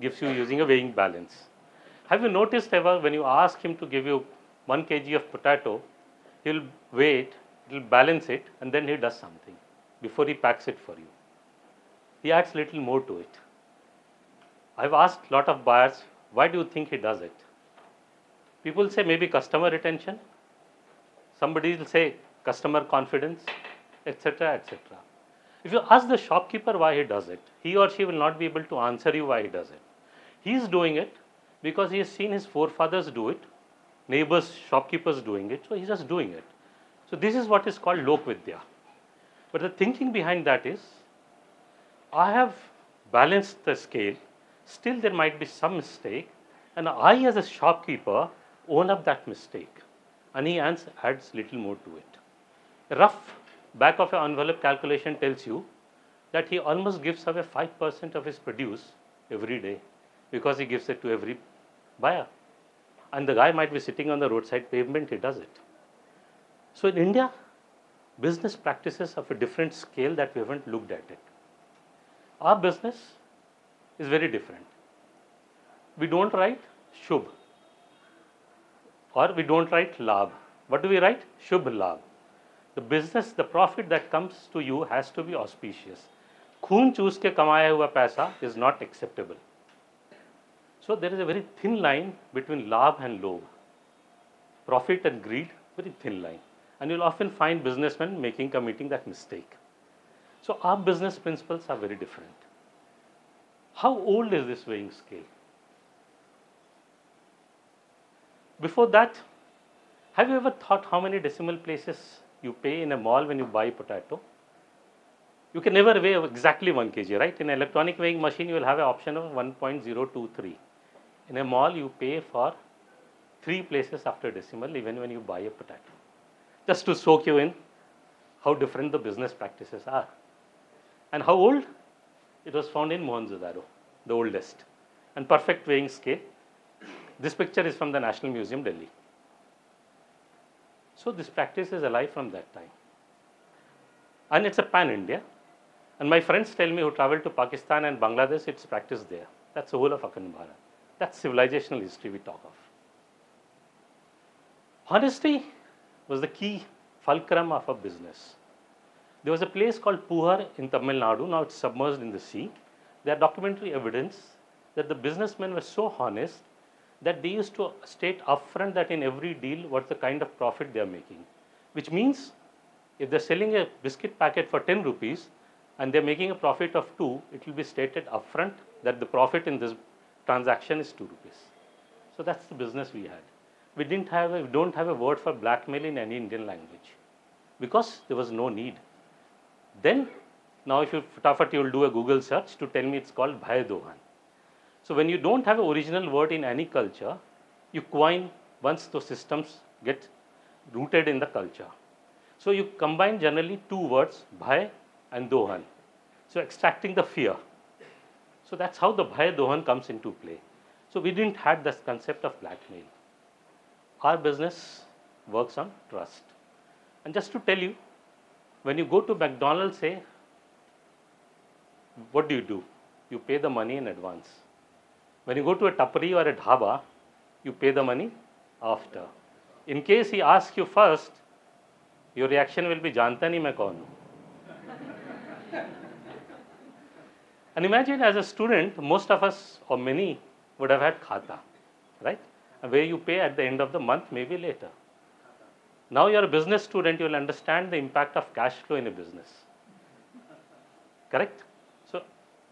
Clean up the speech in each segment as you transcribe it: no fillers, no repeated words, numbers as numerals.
gives you using a weighing balance. Have you noticed ever when you ask him to give you 1 kg of potato, he'll weigh it, he'll balance it, and then he does something before he packs it for you. He adds little more to it. I've asked a lot of buyers, why do you think he does it? People say maybe customer retention. Somebody will say customer confidence, etc., etc. If you ask the shopkeeper why he does it, he or she will not be able to answer you why he does it. He is doing it because he has seen his forefathers do it, neighbors, shopkeepers doing it, so he's just doing it. So this is what is called Lok Vidya. But the thinking behind that is, I have balanced the scale, still there might be some mistake, and I as a shopkeeper own up that mistake, and he adds little more to it. A rough back of an envelope calculation tells you that he almost gives away 5% of his produce every day because he gives it to every buyer. And the guy might be sitting on the roadside pavement, he does it. So in India, business practices of a different scale that we haven't looked at it. Our business is very different. We don't write Shubh or we don't write Labh. What do we write? Shubh Labh. The business, the profit that comes to you has to be auspicious. Khoon choose ke kamaya hua paisa is not acceptable. So there is a very thin line between Labh and Lobh. Profit and greed, very thin line. And you'll often find businessmen committing that mistake. So our business principles are very different. How old is this weighing scale? Before that, have you ever thought how many decimal places you pay in a mall when you buy potato? You can never weigh exactly 1 kg, right? In an electronic weighing machine, you will have an option of 1.023. In a mall, you pay for 3 places after decimal even when you buy a potato. Just to soak you in how different the business practices are. And how old? It was found in Mohenjo-daro, the oldest. And perfect weighing scale. This picture is from the National Museum, Delhi. So this practice is alive from that time. And it's a pan-India. And my friends tell me who travel to Pakistan and Bangladesh, it's practiced there. That's the whole of Akhand Bharat. That's civilizational history we talk of. Honesty was the key fulcrum of a business. There was a place called Puhar in Tamil Nadu, now it's submerged in the sea. There are documentary evidence that the businessmen were so honest that they used to state upfront that in every deal what's the kind of profit they are making. Which means if they're selling a biscuit packet for 10 rupees and they're making a profit of 2, it will be stated upfront that the profit in this transaction is 2 rupees. So that's the business we had. We don't have a word for blackmail in any Indian language because there was no need. Then, now if you fatapat, you will do a Google search to tell me it's called Bhai Dohan. So when you don't have an original word in any culture, you coin once those systems get rooted in the culture. So you combine generally 2 words, Bhai and Dohan. So extracting the fear. So that's how the Bhai Dohan comes into play. So we didn't have this concept of blackmail. Our business works on trust. And just to tell you, when you go to McDonald's, say, what do? You pay the money in advance. When you go to a tapri or a dhaba, you pay the money after. In case he asks you first, your reaction will be, "Janta nahi main kaun hu." And imagine as a student, most of us or many would have had khata, right? Where you pay at the end of the month, maybe later. Now you're a business student, you will understand the impact of cash flow in a business. Correct? So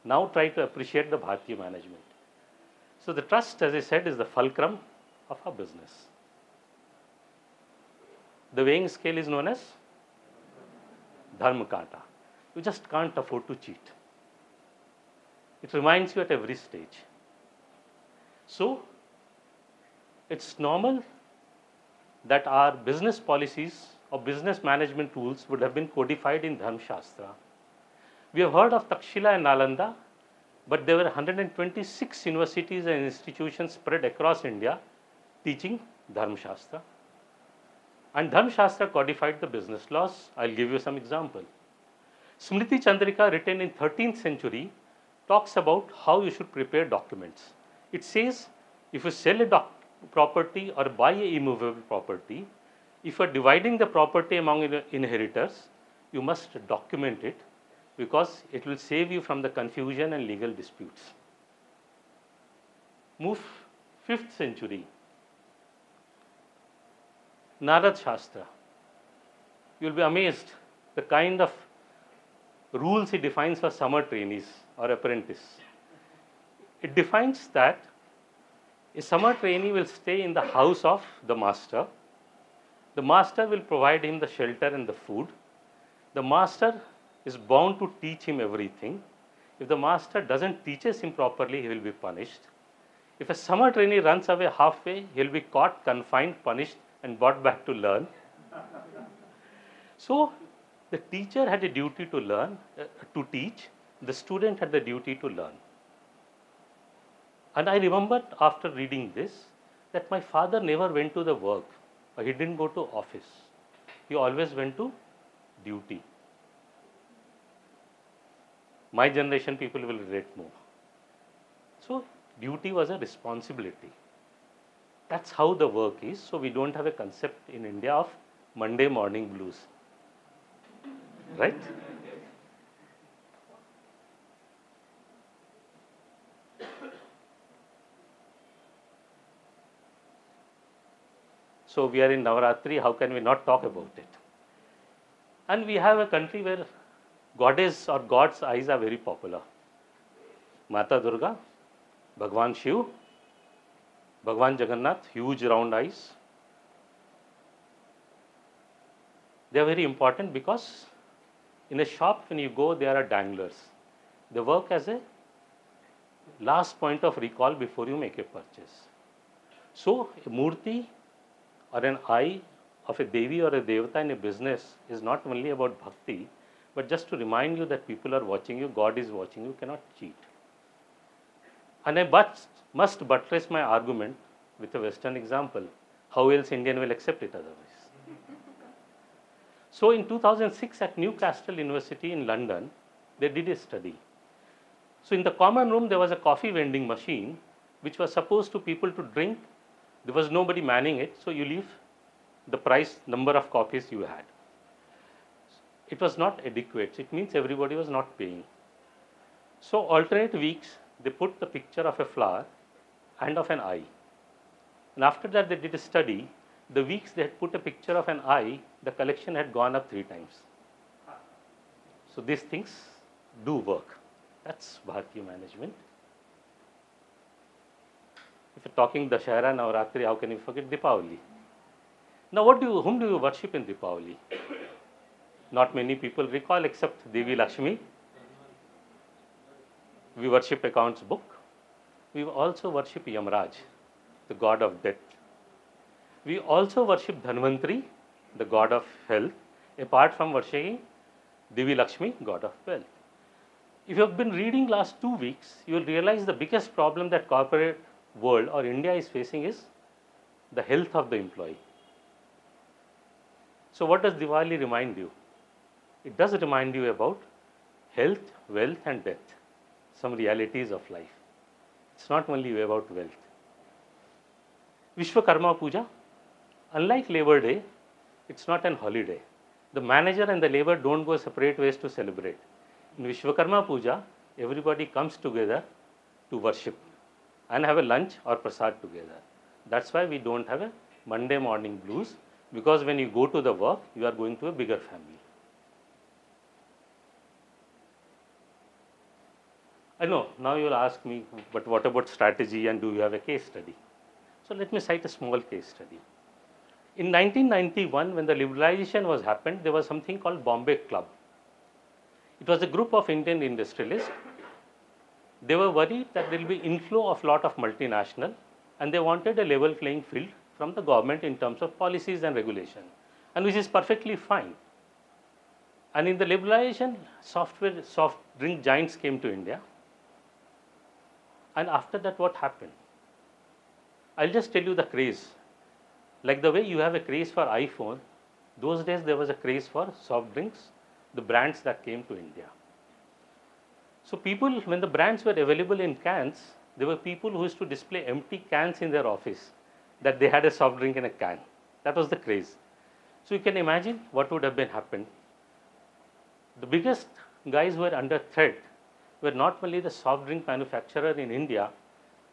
now try to appreciate the Bharatiya management. So the trust, as I said, is the fulcrum of our business. The weighing scale is known as Dharma Kanta. You just can't afford to cheat. It reminds you at every stage. So it's normal that our business policies or business management tools would have been codified in Dharma Shastra. We have heard of Takshila and Nalanda, but there were 126 universities and institutions spread across India teaching Dharma Shastra. And Dharma Shastra codified the business laws. I'll give you some example. Smriti Chandrika, written in 13th century, talks about how you should prepare documents. It says if you sell a property or buy a immovable property, if you are dividing the property among inheritors, you must document it because it will save you from the confusion and legal disputes. Move 5th century. Narad Shastra. You will be amazed the kind of rules he defines for summer trainees or apprentice. It defines that a summer trainee will stay in the house of the master. The master will provide him the shelter and the food. The master is bound to teach him everything. If the master doesn't teaches him properly, he will be punished. If a summer trainee runs away halfway, he will be caught, confined, punished, and brought back to learn. So, the teacher had a duty to learn, to teach. The student had the duty to learn. And I remembered after reading this that my father never went to the work. Or he didn't go to office. He always went to duty. My generation people will relate more. So, duty was a responsibility. That's how the work is. So, we don't have a concept in India of Monday morning blues. Right? So, we are in Navaratri, how can we not talk about it? And we have a country where goddess or God's eyes are very popular. Mata Durga, Bhagwan Shiv, Bhagwan Jagannath, huge round eyes. They are very important because in a shop when you go, there are danglers. They work as a last point of recall before you make a purchase. So, a murti or an eye of a Devi or a Devata in a business is not only about bhakti, but just to remind you that people are watching you, God is watching you, cannot cheat. And I must buttress my argument with a Western example. How else Indian will accept it otherwise? So in 2006 at Newcastle University in London, they did a study. So in the common room, there was a coffee vending machine, which was supposed to people to drink. There was nobody manning it, so you leave the price, number of coffees you had. It was not adequate. It means everybody was not paying. So alternate weeks, they put the picture of a flower and of an eye. And after that, they did a study. The weeks they had put a picture of an eye, the collection had gone up 3 times. So these things do work. That's Bharatiya management. If you're talking Dashahara, Navaratri, how can you forget Deepavali? Now, whom do you worship in Deepavali? Not many people recall except Devi Lakshmi. We worship accounts book. We also worship Yamraj, the god of death. We also worship Dhanvantri, the god of health, apart from worshipping Devi Lakshmi, god of wealth. If you have been reading last 2 weeks, you will realize the biggest problem that corporate world or India is facing is the health of the employee. So what does Diwali remind you? It does remind you about health, wealth and death, some realities of life. It's not only about wealth. Vishwakarma Puja, unlike Labor Day, it's not an holiday. The manager and the labor don't go separate ways to celebrate. In Vishwakarma Puja, everybody comes together to worship and have a lunch or prasad together. That's why we don't have a Monday morning blues, because when you go to the work, you are going to a bigger family. I know, now you will ask me, but what about strategy and do you have a case study? So let me cite a small case study. In 1991, when the liberalization was happened, there was something called Bombay Club. It was a group of Indian industrialists. They were worried that there will be inflow of lot of multinational, and they wanted a level playing field from the government in terms of policies and regulation, and which is perfectly fine. And in the liberalization, soft drink giants came to India. And after that, what happened? I'll just tell you the craze. Like the way you have a craze for iPhone, those days there was a craze for soft drinks, the brands that came to India. So people, when the brands were available in cans, there were people who used to display empty cans in their office that they had a soft drink in a can. That was the craze. So you can imagine what would have been happened. The biggest guys who were under threat were not only the soft drink manufacturer in India,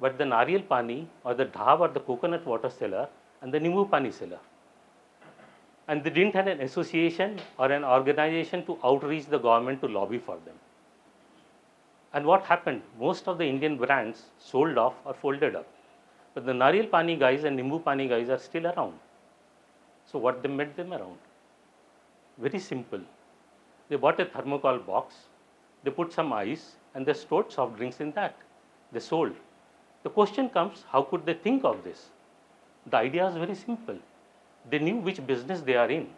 but the nariyal pani or the dhab or the coconut water seller and the nimbu pani seller. And they didn't have an association or an organization to outreach the government to lobby for them. And what happened? Most of the Indian brands sold off or folded up. But the nariyal pani guys and nimbu pani guys are still around. So what they made them around? Very simple. They bought a thermocol box, they put some ice and they stored soft drinks in that. They sold. The question comes, how could they think of this? The idea is very simple. They knew which business they are in.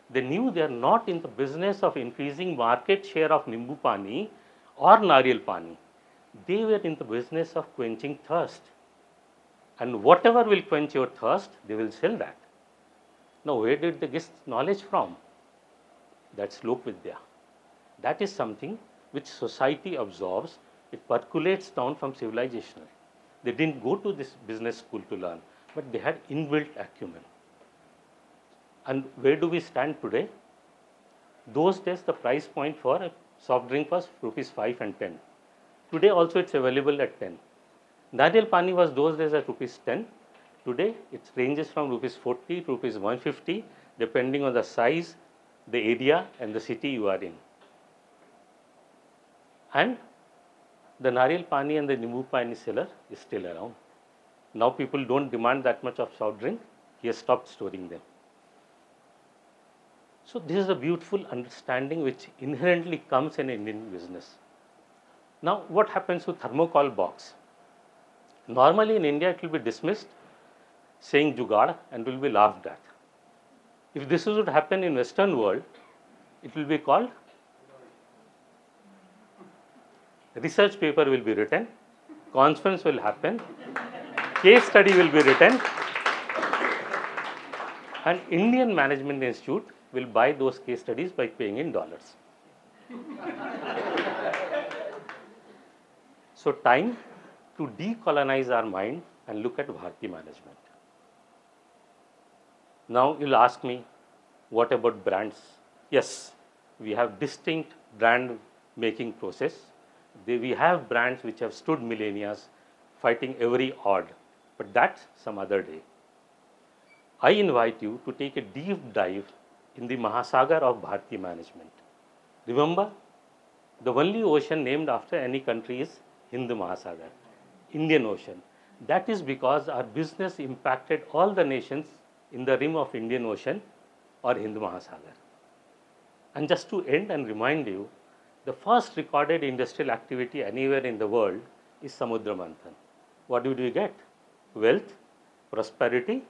They knew they are not in the business of increasing market share of nimbu pani or nariyal pani. They were in the business of quenching thirst. And whatever will quench your thirst, they will sell that. Now, where did they get knowledge from? That's Lok Vidya. That is something which society absorbs. It percolates down from civilization. They didn't go to this business school to learn, but they had inbuilt acumen. And where do we stand today? Those days, the price point for a soft drink was rupees 5 and 10. Today also it's available at 10. Nariyal pani was those days at rupees 10. Today it ranges from rupees 40 to rupees 150 depending on the size, the area and the city you are in. And the nariyal pani and the nimbu pani seller is still around. Now people don't demand that much of soft drink. He has stopped storing them. So this is a beautiful understanding which inherently comes in Indian business. Now what happens with thermocol box? Normally in India it will be dismissed saying jugaad and will be laughed at. If this would happen in Western world, it will be called research paper will be written, conference will happen, case study will be written, and Indian Management Institute will buy those case studies by paying in dollars. So time to decolonize our mind and look at Bharatiya management. Now you'll ask me, what about brands? Yes, we have distinct brand making process. We have brands which have stood millennia fighting every odd, but that's some other day. I invite you to take a deep dive in the Mahasagar of Bharatiya management. Remember, the only ocean named after any country is Hindu Mahasagar, Indian Ocean. That is because our business impacted all the nations in the rim of Indian Ocean or Hindu Mahasagar. And just to end and remind you, the first recorded industrial activity anywhere in the world is Samudra Manthan. What did we get? Wealth, prosperity,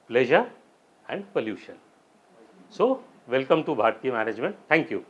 pleasure and pollution. So, welcome to Bharatiya management. Thank you.